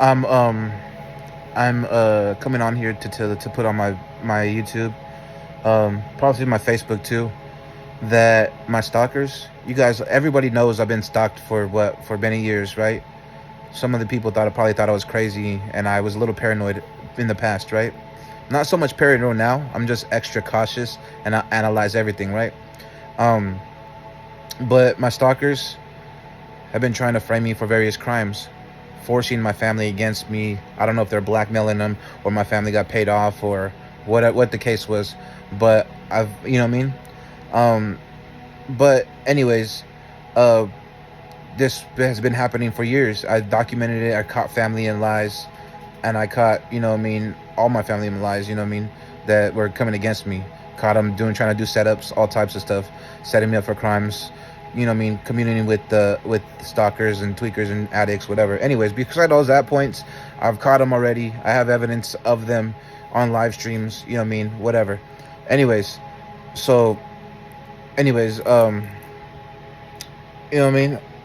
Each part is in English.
I'm coming on here to put on my YouTube, probably my Facebook too. That my stalkers, you guys, everybody knows I've been stalked for many years, right? Some of the people probably thought I was crazy, and I was a little paranoid in the past, right? Not so much paranoid now. I'm just extra cautious and I analyze everything, right? Um, but my stalkers have been trying to frame me for various crimes, forcing my family against me. I don't know if they're blackmailing them or my family got paid off or what the case was, but I've you know what I mean. Um, but anyways, uh, this has been happening for years. I documented it. I caught family in lies, and I caught all my family in lies. That were coming against me. Caught them trying to do setups, all types of stuff, setting me up for crimes. Communicating with stalkers and tweakers and addicts, whatever. Anyways, because I know that points, I've caught them already. I have evidence of them on live streams. Whatever. Anyways, so anyways,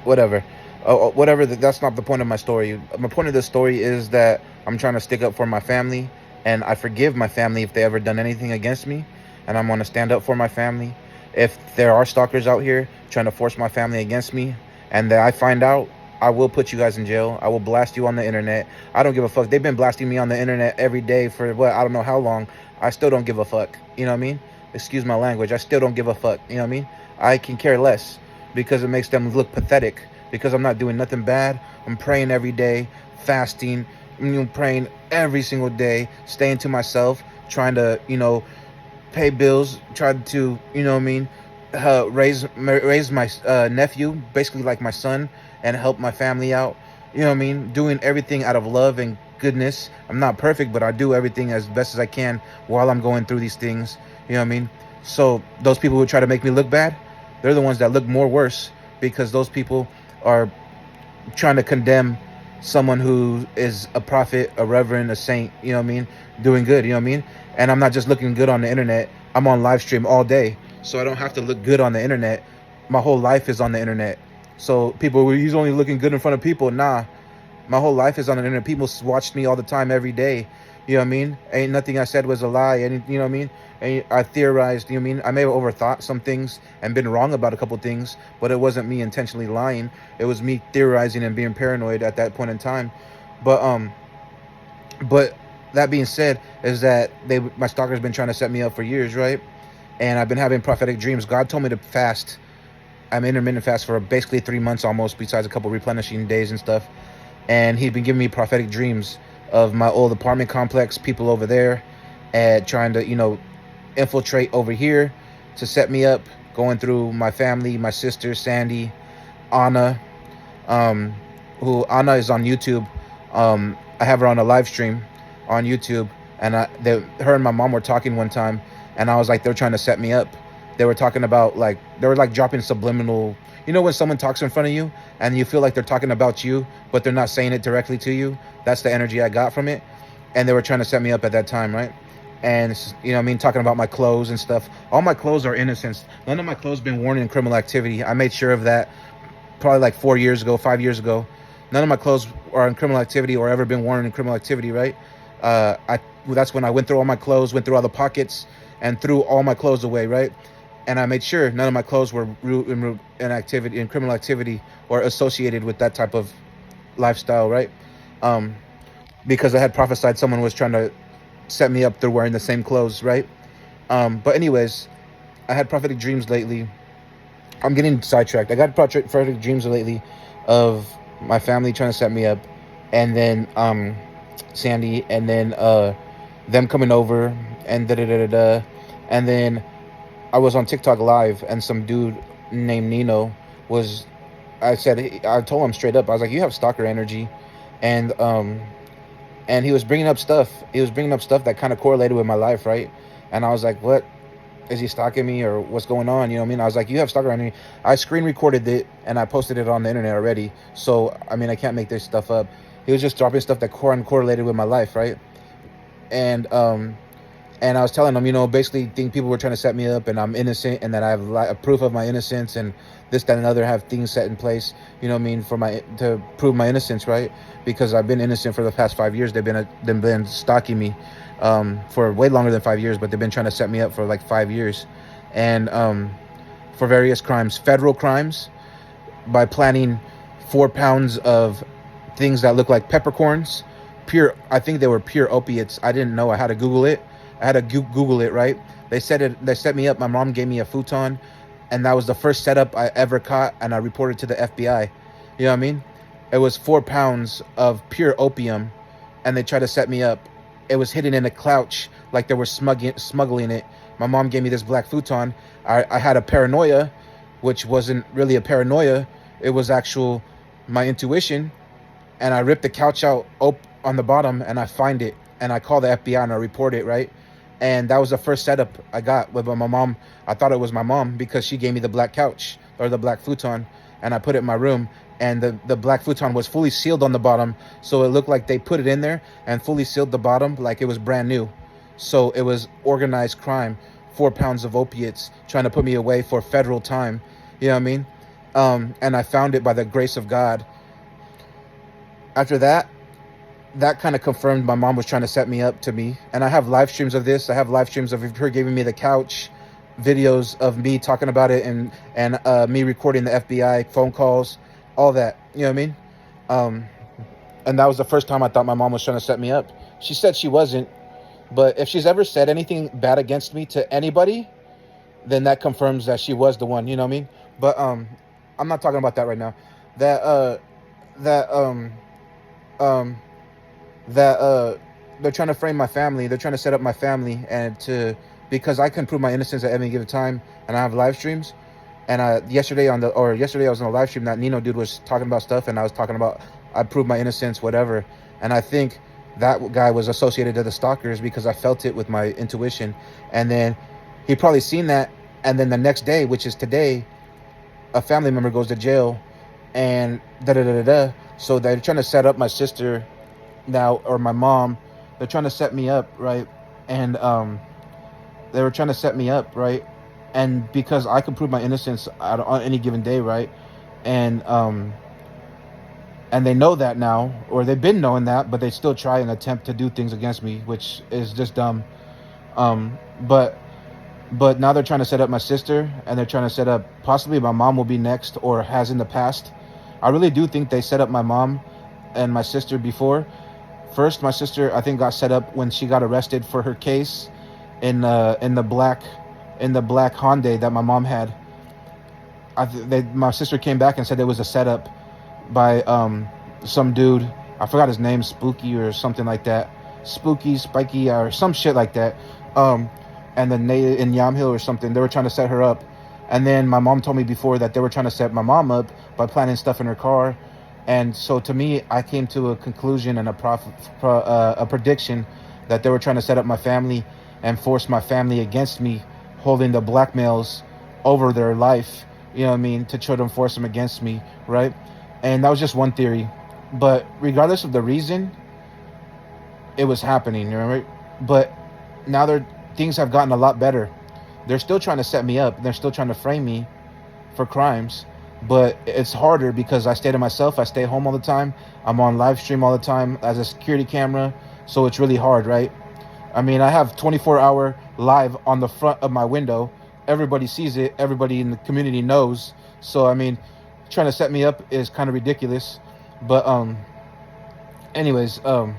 whatever. Whatever. That's not the point of my story. My point of the story is that I'm trying to stick up for my family, and I forgive my family if they ever done anything against me, and I'm going to stand up for my family. If there are stalkers out here trying to force my family against me, and that I find out, I will put you guys in jail. I will blast you on the internet. I don't give a fuck. They've been blasting me on the internet every day for I don't know how long. I still don't give a fuck. You know what I mean? Excuse my language. I still don't give a fuck. You know what I mean? I can care less because it makes them look pathetic because I'm not doing nothing bad. I'm praying every day, fasting, praying every single day, staying to myself, trying to, pay bills, trying to, raise my nephew, basically like my son, and help my family out. You know what I mean? Doing everything out of love and goodness. I'm not perfect, but I do everything as best as I can while I'm going through these things. You know what I mean? So those people who try to make me look bad, they're the ones that look more worse because those people are trying to condemn someone who is a prophet, a reverend, a saint, you know what I mean, doing good, you know what I mean? And I'm not just looking good on the internet. I'm on live stream all day. So I don't have to look good on the internet. My whole life is on the internet. So people, he's only looking good in front of people. Nah, my whole life is on the internet. People watch me all the time, every day. You know what I mean? Ain't nothing I said was a lie. You know what I mean? And I theorized. You know what I mean? I may have overthought some things and been wrong about a couple things, but it wasn't me intentionally lying. It was me theorizing and being paranoid at that point in time. But but that being said, is that my stalker's been trying to set me up for years, right? And I've been having prophetic dreams. God told me to fast. I'm intermittent fast for basically 3 months almost, besides a couple replenishing days and stuff. And he'd been giving me prophetic dreams of my old apartment complex, people over there, and trying to, infiltrate over here to set me up, going through my family, my sister, Sandy, Anna, um, who Anna is on YouTube. I have her on a live stream on YouTube, and her and my mom were talking one time, and I was like, they're trying to set me up. They were talking about they were like dropping subliminal. You know when someone talks in front of you and you feel like they're talking about you, but they're not saying it directly to you. That's the energy I got from it, and they were trying to set me up at that time, right? And I mean, talking about my clothes and stuff. All my clothes are innocent. None of my clothes been worn in criminal activity. I made sure of that probably like 4 years ago, 5 years ago. None of my clothes are in criminal activity or ever been worn in criminal activity, right? That's when I went through all my clothes, went through all the pockets, and threw all my clothes away, right? And I made sure none of my clothes were in criminal activity or associated with that type of lifestyle, right? Um, because I had prophesied someone was trying to set me up through wearing the same clothes, right? But anyways, I had prophetic dreams lately. I'm getting sidetracked. I got prophetic dreams lately of my family trying to set me up, and then Sandy, and then them coming over, and da da da da da, and then I was on TikTok live, and some dude named Nino was. I told him straight up. I was like, "You have stalker energy," and he was bringing up stuff. He was bringing up stuff that kind of correlated with my life, right? And I was like, "What? Is he stalking me or what's going on?" You know what I mean? I was like, "You have stalker energy." I screen recorded it and I posted it on the internet already. So I mean, I can't make this stuff up. He was just dropping stuff that correlated with my life, right? And And I was telling them, basically think people were trying to set me up, and I'm innocent, and that I have proof of my innocence, and this, that, and other, have things set in place, for my to prove my innocence, right? Because I've been innocent for the past 5 years. They've been stalking me for way longer than 5 years, but they've been trying to set me up for like 5 years, and for various crimes, federal crimes, by planting 4 pounds of things that look like peppercorns. I think they were pure opiates. I didn't know. I had to Google it. Google it, right? They set me up. My mom gave me a futon, and that was the first setup I ever caught, and I reported to the FBI. You know what I mean? It was 4 pounds of pure opium, and they tried to set me up. It was hidden in a couch, like they were smuggling it. My mom gave me this black futon. I had a paranoia, which wasn't really a paranoia. It was actual my intuition, and I ripped the couch out on the bottom, and I find it, and I call the FBI, and I report it, right? And that was the first setup I got with my mom. I thought it was my mom because she gave me the black couch, or the black futon, and I put it in my room, and the black futon was fully sealed on the bottom, so it looked like they put it in there and fully sealed the bottom like it was brand new. So it was organized crime, 4 pounds of opiates, trying to put me away for federal time. You know what I mean? And I found it by the grace of God. After that kind of confirmed my mom was trying to set me up to me. And I have live streams of this. I have live streams of her giving me the couch, videos of me talking about it, and me recording the FBI phone calls, all that. You know what I mean? And that was the first time I thought my mom was trying to set me up. She said she wasn't, but if she's ever said anything bad against me to anybody, then that confirms that she was the one. You know what I mean? But I'm not talking about that right now. That that they're trying to frame my family. They're trying to set up my family, and because I can prove my innocence at any given time, and I have live streams. And yesterday I was on a live stream that Nino dude was talking about stuff, and I was talking about I proved my innocence, whatever. And I think that guy was associated to the stalkers because I felt it with my intuition. And then he probably seen that, and then the next day, which is today, a family member goes to jail, and da da da da da. So they're trying to set up my sister now, or my mom. They're trying to set me up, right? And they were trying to set me up, right? And because I can prove my innocence on any given day, right? And they know that now, or they've been knowing that, but they still try and attempt to do things against me, which is just dumb. But now they're trying to set up my sister, and they're trying to set up possibly my mom will be next, or has in the past. I really do think they set up my mom and my sister before. First, my sister, I think, got set up when she got arrested for her case in the black Hyundai that my mom had. My sister came back and said it was a setup by some dude. I forgot his name, Spooky or something like that. Spiky, or some shit like that. And then in Yamhill or something, they were trying to set her up. And then my mom told me before that they were trying to set my mom up by planting stuff in her car. And so to me, I came to a conclusion and a prediction that they were trying to set up my family and force my family against me, holding the blackmails over their life, you know what I mean, to try to force them against me, right? And that was just one theory. But regardless of the reason, it was happening, right? But now things have gotten a lot better. They're still trying to set me up. They're still trying to frame me for crimes. But it's harder because I stay to myself. I stay home all the time. I'm on live stream all the time as a security camera. So it's really hard, right? I mean, I have 24-hour live on the front of my window. Everybody sees it. Everybody in the community knows. So, I mean, trying to set me up is kind of ridiculous. But, anyways, what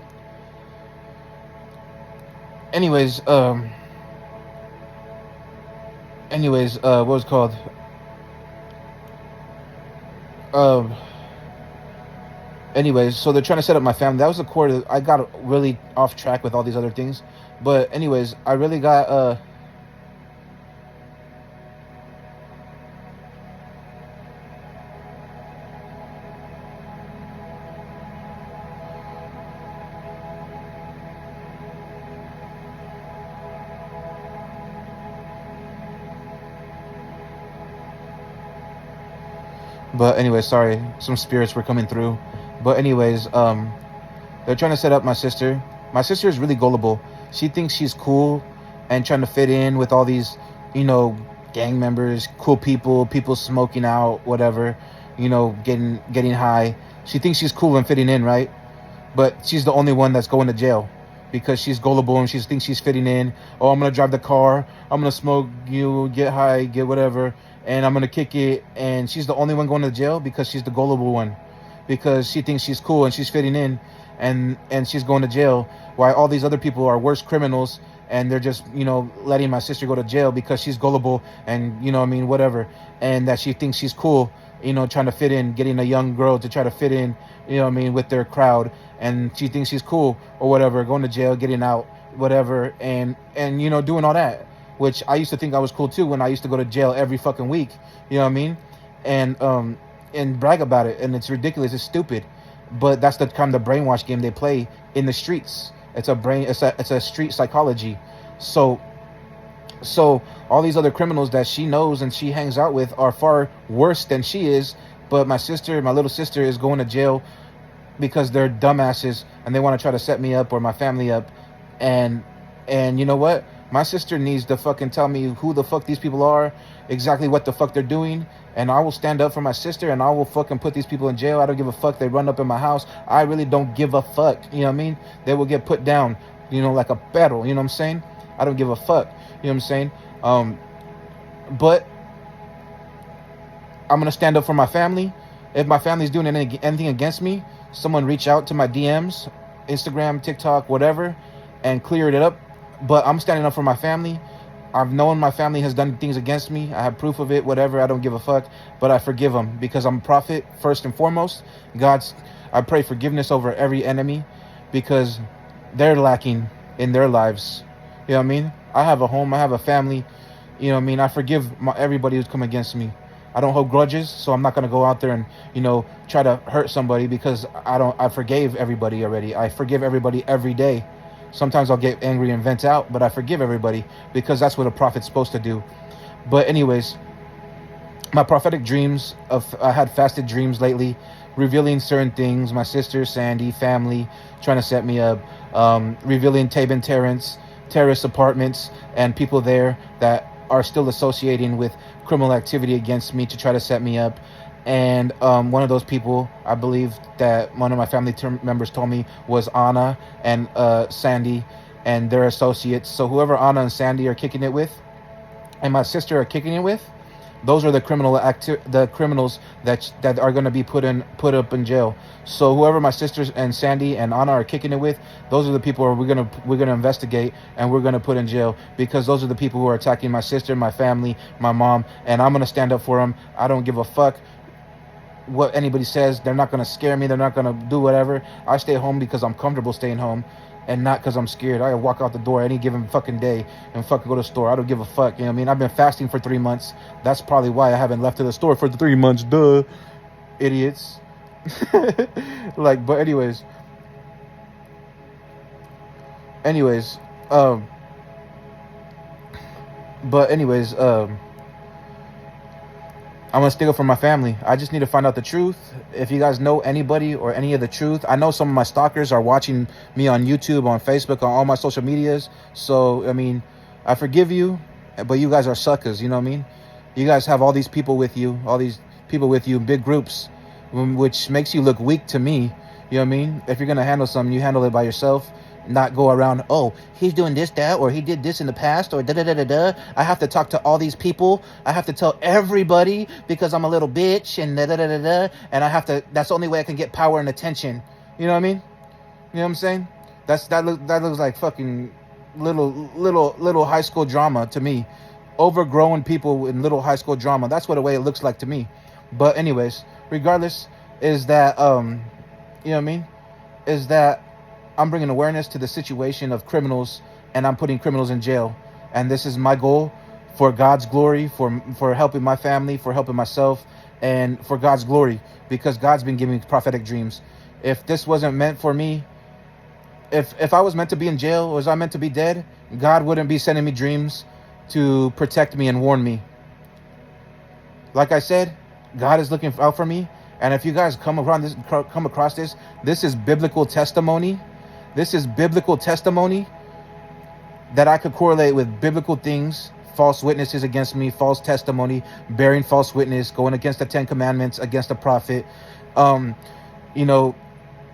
was it called? Anyways, so they're trying to set up my family. That was the core. I got really off track with all these other things. But anyways, I really got but anyways, sorry, some spirits were coming through. But anyways, they're trying to set up my sister. My sister is really gullible. She thinks she's cool and trying to fit in with all these, you know, gang members, cool people smoking out, whatever, you know, getting high. She thinks she's cool and fitting in, right? But she's the only one that's going to jail because she's gullible and she thinks she's fitting in. Oh, I'm gonna drive the car, I'm gonna smoke, you get high, get whatever, and I'm gonna kick it. And she's the only one going to jail because she's the gullible one, because she thinks she's cool and she's fitting in, and she's going to jail. While all these other people are worse criminals, and they're just, you know, letting my sister go to jail because she's gullible and, you know what I mean, whatever, and that she thinks she's cool, you know, trying to fit in, getting a young girl to try to fit in, you know what I mean, with their crowd, and she thinks she's cool or whatever, going to jail, getting out, whatever, and you know, doing all that, which I used to think I was cool too when I used to go to jail every fucking week, you know what I mean, and brag about it, and it's ridiculous, it's stupid, but that's the kind of brainwash game they play in the streets. It's a street psychology. So all these other criminals that she knows and she hangs out with are far worse than she is, but my little sister is going to jail because they're dumbasses and they want to try to set me up or my family up. And you know what? My sister needs to fucking tell me who the fuck these people are, exactly what the fuck they're doing, and I will stand up for my sister and I will fucking put these people in jail. I don't give a fuck. They run up in my house. I really don't give a fuck. You know what I mean? They will get put down, you know, like a battle. You know what I'm saying? I don't give a fuck. You know what I'm saying? But I'm gonna stand up for my family. If my family's doing anything against me, someone reach out to my DMs, Instagram, TikTok, whatever, and clear it up. But I'm standing up for my family. I've known my family has done things against me. I have proof of it, whatever. I don't give a fuck. But I forgive them because I'm a prophet first and foremost. I pray forgiveness over every enemy because they're lacking in their lives. You know what I mean? I have a home. I have a family. You know what I mean? I forgive everybody who's come against me. I don't hold grudges, so I'm not going to go out there and, you know, try to hurt somebody because I forgave everybody already. I forgive everybody every day. Sometimes I'll get angry and vent out, but I forgive everybody because that's what a prophet's supposed to do. But anyways, my prophetic dreams, I had fasted dreams lately, revealing certain things. My sister, Sandy, family, trying to set me up, revealing Tabin terrorist apartments, and people there that are still associating with criminal activity against me to try to set me up. And one of those people, I believe that one of my family members told me, was Anna and Sandy and their associates. So whoever Anna and Sandy are kicking it with and my sister are kicking it with, those are the criminals that are going to be put up in jail. So whoever my sisters and Sandy and Anna are kicking it with, those are the people we're gonna investigate and we're gonna put in jail, because those are the people who are attacking my sister, my family, my mom, and I'm gonna stand up for them. I don't give a fuck what anybody says. They're not gonna scare me. They're not gonna do whatever. I stay home because I'm comfortable staying home, and not because I'm scared. I walk out the door any given fucking day and fucking go to the store. I don't give a fuck. You know what I mean? I've been fasting for 3 months. That's probably why I haven't left to the store for 3 months. Duh, idiots. Like, but anyways, I'm gonna stick up for my family. I just need to find out the truth. If you guys know anybody or any of the truth, I know some of my stalkers are watching me on YouTube, on Facebook, on all my social medias. So, I mean, I forgive you, but you guys are suckers, you know what I mean? You guys have all these people with you, big groups, which makes you look weak to me, you know what I mean? If you're gonna handle something, you handle it by yourself. Not go around, oh, he's doing this, that, or he did this in the past, or da-da-da-da-da. I have to talk to all these people. I have to tell everybody because I'm a little bitch and da-da-da-da-da. And that's the only way I can get power and attention. You know what I mean? You know what I'm saying? That looks like fucking little high school drama to me. Overgrown people in little high school drama. That's what the way it looks like to me. But anyways, regardless, is that, you know what I mean? Is that I'm bringing awareness to the situation of criminals, and I'm putting criminals in jail. And this is my goal for God's glory, for helping my family, for helping myself, and for God's glory, because God's been giving me prophetic dreams. If this wasn't meant for me, if I was meant to be in jail, or was I meant to be dead, God wouldn't be sending me dreams to protect me and warn me. Like I said, God is looking out for me. And if you guys come across this is biblical testimony. This is biblical testimony that I could correlate with biblical things, false witnesses against me, false testimony, bearing false witness, going against the 10 Commandments, against the prophet, um, you know,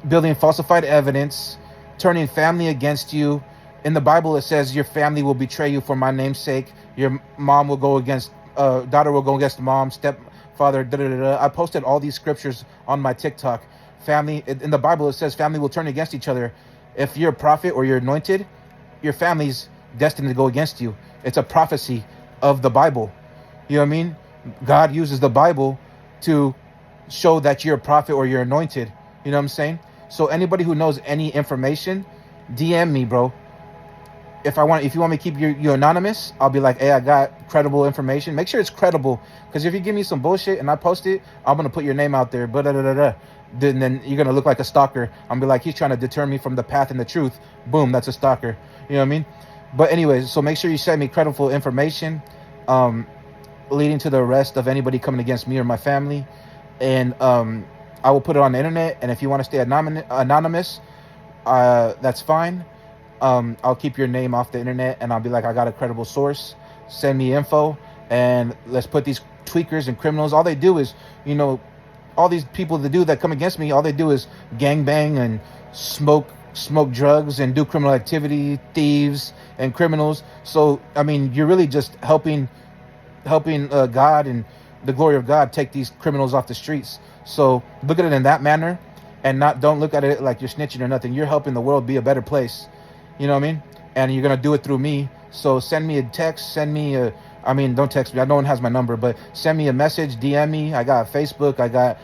building falsified evidence, turning family against you. In the Bible, it says your family will betray you for my name's sake. Your mom will go against, daughter will go against mom, stepfather, da da da da. I posted all these scriptures on my TikTok. Family, in the Bible, it says family will turn against each other. If you're a prophet or you're anointed, your family's destined to go against you. It's a prophecy of the Bible. You know what I mean? God uses the Bible to show that you're a prophet or you're anointed. You know what I'm saying? So anybody who knows any information, DM me, bro. If you want me to keep you anonymous, I'll be like, hey, I got credible information. Make sure it's credible, because if you give me some bullshit and I post it, I'm gonna put your name out there. But then you're gonna look like a stalker. I'm gonna be like, he's trying to deter me from the path and the truth. Boom, that's a stalker. You know what I mean? But anyways, so make sure you send me credible information, leading to the arrest of anybody coming against me or my family, and I will put it on the internet. And if you want to stay anonymous, that's fine. I'll keep your name off the internet, and I'll be like, I got a credible source. Send me info, and let's put these tweakers and criminals. All they do is, all these people that come against me, all they do is gangbang and smoke drugs and do criminal activity, thieves and criminals. So I mean, you're really just helping God and the glory of God take these criminals off the streets. So look at it in that manner, and don't look at it like you're snitching or nothing. You're helping the world be a better place. You know what I mean? And you're gonna do it through me. So send me a text, don't text me, no one has my number, but send me a message, DM me. I got Facebook, I got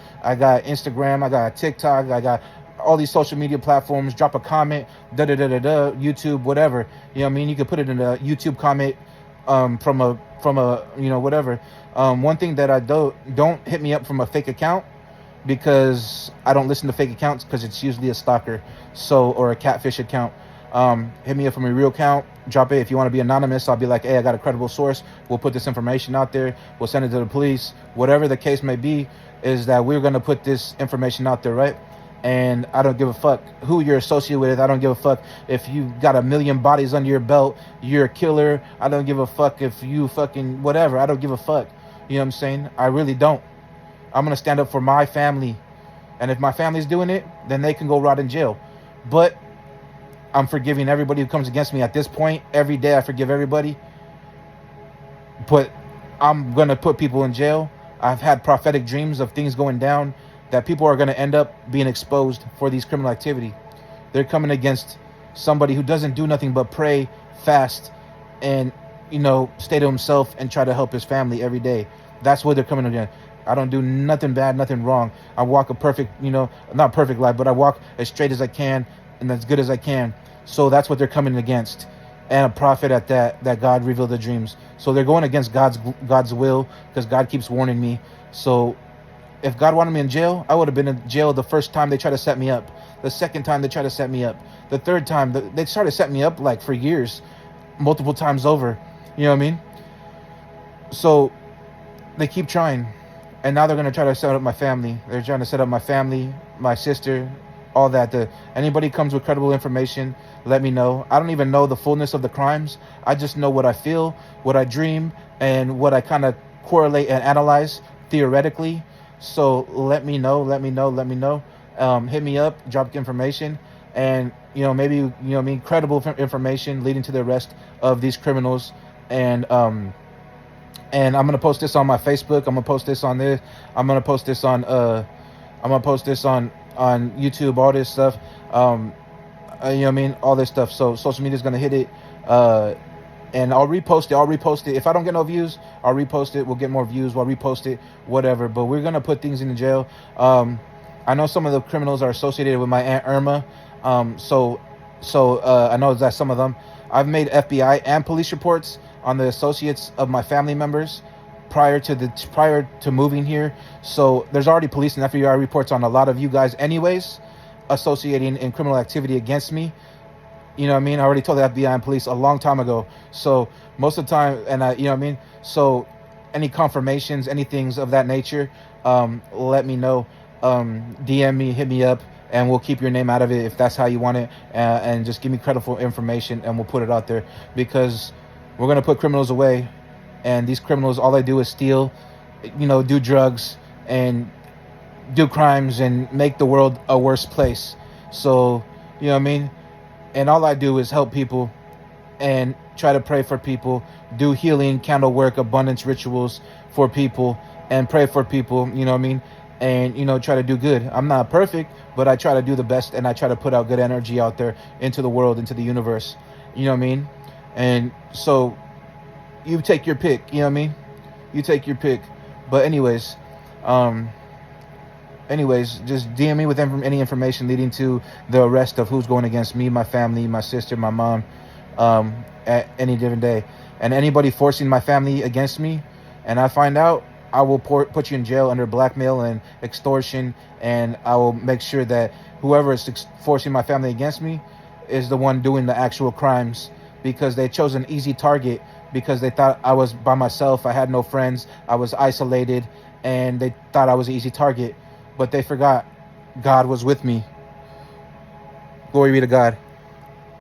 Instagram, I got TikTok, I got all these social media platforms. Drop a comment, YouTube, whatever. You know what I mean? You can put it in a YouTube comment, from a whatever. One thing that I don't hit me up from a fake account, because I don't listen to fake accounts, because it's usually a stalker, or a catfish account. Hit me up from a real account. Drop it. If you want to be anonymous, I'll be like, hey, I got a credible source. We'll put this information out there. We'll send it to the police. Whatever the case may be, is that we're going to put this information out there, right? And I don't give a fuck who you're associated with. I don't give a fuck if you got 1 million bodies under your belt. You're a killer. I don't give a fuck if you fucking whatever. I don't give a fuck. You know what I'm saying? I really don't. I'm going to stand up for my family. And if my family's doing it, then they can go rot in jail. But I'm forgiving everybody who comes against me at this point. Every day I forgive everybody. But I'm going to put people in jail. I've had prophetic dreams of things going down, that people are going to end up being exposed for these criminal activity. They're coming against somebody who doesn't do nothing but pray, fast, and, stay to himself and try to help his family every day. That's what they're coming against. I don't do nothing bad, nothing wrong. I walk a perfect, not perfect life, but I walk as straight as I can and as good as I can. So that's what they're coming against. And a prophet at that God revealed the dreams. So they're going against God's will, because God keeps warning me. So if God wanted me in jail, I would have been in jail the first time they tried to set me up. The second time they tried to set me up. The third time, they started to set me up like for years, multiple times over. You know what I mean? So they keep trying. And now they're going to try to set up my family. They're trying to set up my family, my sister, all that. Anybody comes with credible information, let me know. I don't even know the fullness of the crimes. I just know what I feel, what I dream, and what I kind of correlate and analyze theoretically. So let me know. Hit me up, drop information, and maybe credible information leading to the arrest of these criminals. And I'm gonna post this on my Facebook. I'm gonna post this on this. I'm gonna post this on YouTube. All this stuff. All this stuff. So social media is gonna hit it. And I'll repost it. If I don't get no views, I'll repost it. We'll get more views. We'll repost it, whatever. But we're going to put things in the jail. I know some of the criminals are associated with my Aunt Irma. So I know that some of them. I've made FBI and police reports on the associates of my family members prior to moving here. So there's already police and FBI reports on a lot of you guys anyways, associating in criminal activity against me. You know what I mean? I already told the FBI and police a long time ago. So most of the time, and So any confirmations, any things of that nature, let me know. DM me, hit me up, and we'll keep your name out of it if that's how you want it, and just give me credible information, and we'll put it out there, because we're gonna put criminals away, and these criminals, all they do is steal, do drugs, and do crimes, and make the world a worse place. So, you know what I mean? And all I do is help people and try to pray for people, do healing, candle work, abundance rituals for people, and pray for people, you know what I mean? And, try to do good. I'm not perfect, but I try to do the best, and I try to put out good energy out there into the world, into the universe, you know what I mean? And so you take your pick, you know what I mean? You take your pick. But anyways, just DM me with any information leading to the arrest of who's going against me, my family, my sister, my mom, at any given day. And anybody forcing my family against me, and I find out, I will put you in jail under blackmail and extortion, and I will make sure that whoever is forcing my family against me is the one doing the actual crimes, because they chose an easy target, because they thought I was by myself, I had no friends, I was isolated, and they thought I was an easy target. But they forgot God was with me. Glory be to God.